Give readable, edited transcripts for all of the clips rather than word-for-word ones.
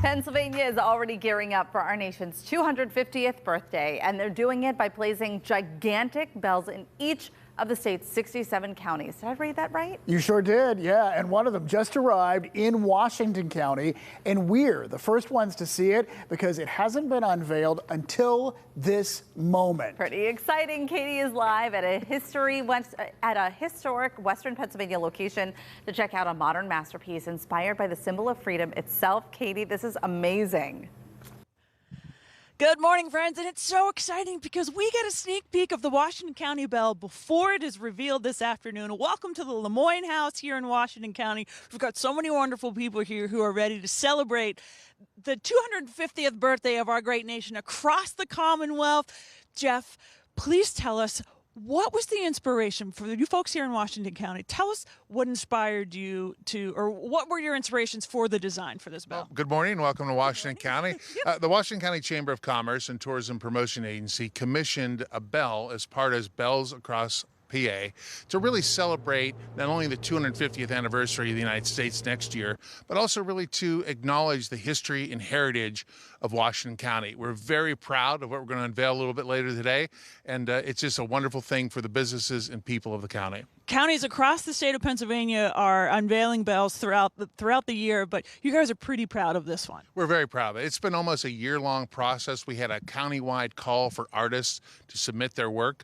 Pennsylvania is already gearing up for our nation's 250th birthday, and they're doing it by placing gigantic bells in each of the state's 67 counties. Did I read that right? You sure did, yeah. And one of them just arrived in Washington County, and we're the first ones to see it because it hasn't been unveiled until this moment. Pretty exciting. Katie is live at a historic Western Pennsylvania location to check out a modern masterpiece inspired by the symbol of freedom itself. Katie, this is amazing. Good morning, friends, and it's so exciting because we get a sneak peek of the Washington County Bell before it is revealed this afternoon. Welcome to the Lemoyne House here in Washington County. We've got so many wonderful people here who are ready to celebrate the 250th birthday of our great nation across the Commonwealth. Jeff, please tell us, what was the inspiration for you folks here in Washington County? Tell us what inspired you to, or what were your inspirations for the design for this bell? Well, good morning and welcome to Washington County. The Washington County Chamber of Commerce and Tourism Promotion Agency commissioned a bell as part of Bells Across PA to really celebrate not only the 250th anniversary of the United States next year, but also really to acknowledge the history and heritage of Washington County. We're very proud of what we're going to unveil a little bit later today, and it's just a wonderful thing for the businesses and people of the county. Counties across the state of Pennsylvania are unveiling bells throughout the year, but you guys are pretty proud of this one. We're very proud of it. It's been almost a year-long process. We had a county-wide call for artists to submit their work.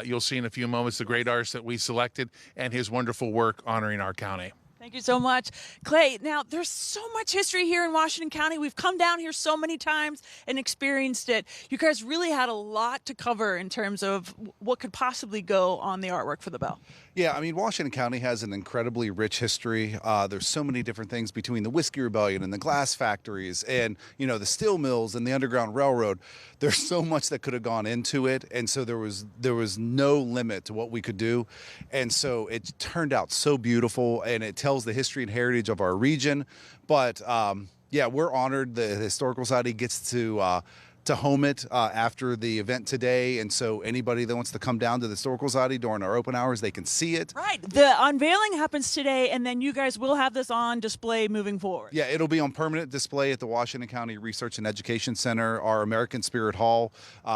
You'll see in a few moments the great artist that we selected and his wonderful work honoring our county. Thank you so much. Clay, now there's so much history here in Washington County. We've come down here so many times and experienced it. You guys really had a lot to cover in terms of what could possibly go on the artwork for the bell. Yeah, I mean, Washington County has an incredibly rich history. There's so many different things between the Whiskey Rebellion and the glass factories and, you know, the steel mills and the Underground Railroad. There's so much that could have gone into it. And so there was no limit to what we could do. And so it turned out so beautiful, and it tells the history and heritage of our region. But yeah, we're honored. The Historical Society gets to home it after the event today, and so anybody that wants to come down to the Historical Society during our open hours, they can see it. Right. The unveiling happens today, and then you guys will have this on display moving forward. Yeah, it'll be on permanent display at the Washington County Research and Education Center, our American Spirit Hall.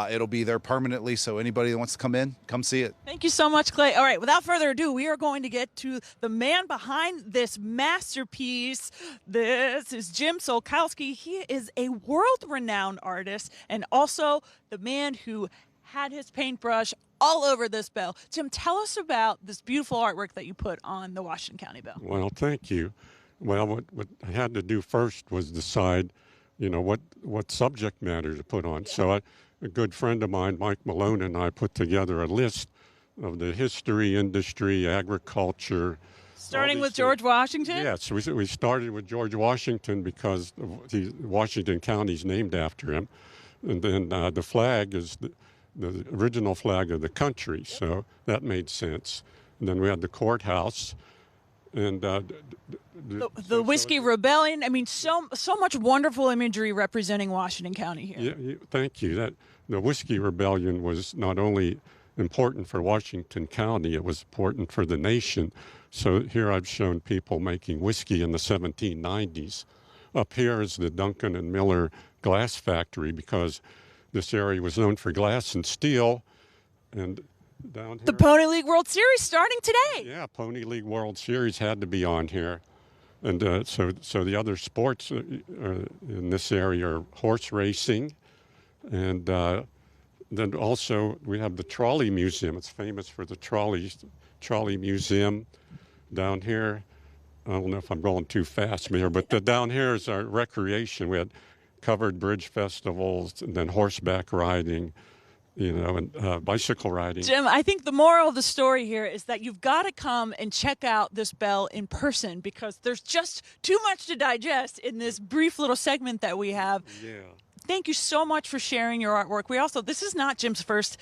It'll be there permanently, so anybody that wants to come in, come see it. Thank you so much, Clay. All right, without further ado, we are going to get to the man behind this masterpiece. This is Jim Solkowski. He is a world-renowned artist and also the man who had his paintbrush all over this bell. Jim, tell us about this beautiful artwork that you put on the Washington County Bell. Well, thank you. Well, what I had to do first was decide, you know, what subject matter to put on. So a good friend of mine, Mike Malone, and I put together a list of the history, industry, agriculture. Starting with George Washington? Yes, we started with George Washington because Washington County is named after him. And then the flag is the original flag of the country, so that made sense. And then we had the courthouse, and the Whiskey Rebellion. I mean, so much wonderful imagery representing Washington County here. Yeah, thank you. The Whiskey Rebellion was not only important for Washington County, it was important for the nation. So here I've shown people making whiskey in the 1790s. Up here is the Duncan and Miller glass factory because this area was known for glass and steel. And down here, the Pony League World Series starting today. Yeah, Pony League World Series had to be on here. And so the other sports in this area are horse racing. And then also we have the Trolley Museum. It's famous for the Trolley Museum down here. I don't know if I'm going too fast here, but down here is our recreation. We had covered bridge festivals, and then horseback riding, you know, and bicycle riding. Jim, I think the moral of the story here is that you've got to come and check out this bell in person because there's just too much to digest in this brief little segment that we have. Yeah. Thank you so much for sharing your artwork. This is not Jim's first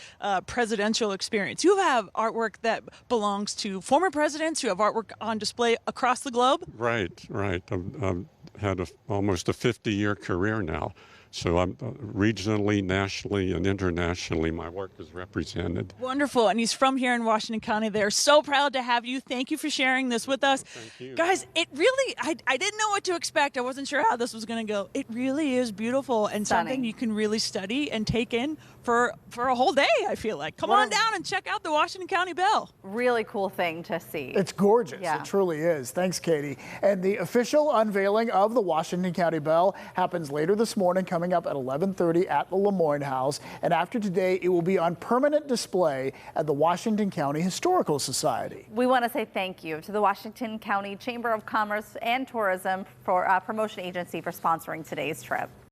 presidential experience. You have artwork that belongs to former presidents. You have artwork on display across the globe. Right. I've had almost a 50-year career now. So I'm regionally, nationally, and internationally, my work is represented. Wonderful. And he's from here in Washington County. They're so proud to have you. Thank you for sharing this with us. Thank you. Guys, it really, I didn't know what to expect. I wasn't sure how this was going to go. It really is beautiful and Stunning. something you can really study and take in for a whole day, I feel like. Come on down and check out the Washington County Bell. Really cool thing to see. It's gorgeous. Yeah. It truly is. Thanks, Katie. And the official unveiling of the Washington County Bell happens later this morning, coming up at 11:30 at the Lemoyne House. And after today, it will be on permanent display at the Washington County Historical Society. We want to say thank you to the Washington County Chamber of Commerce and Tourism for Promotion Agency for sponsoring today's trip.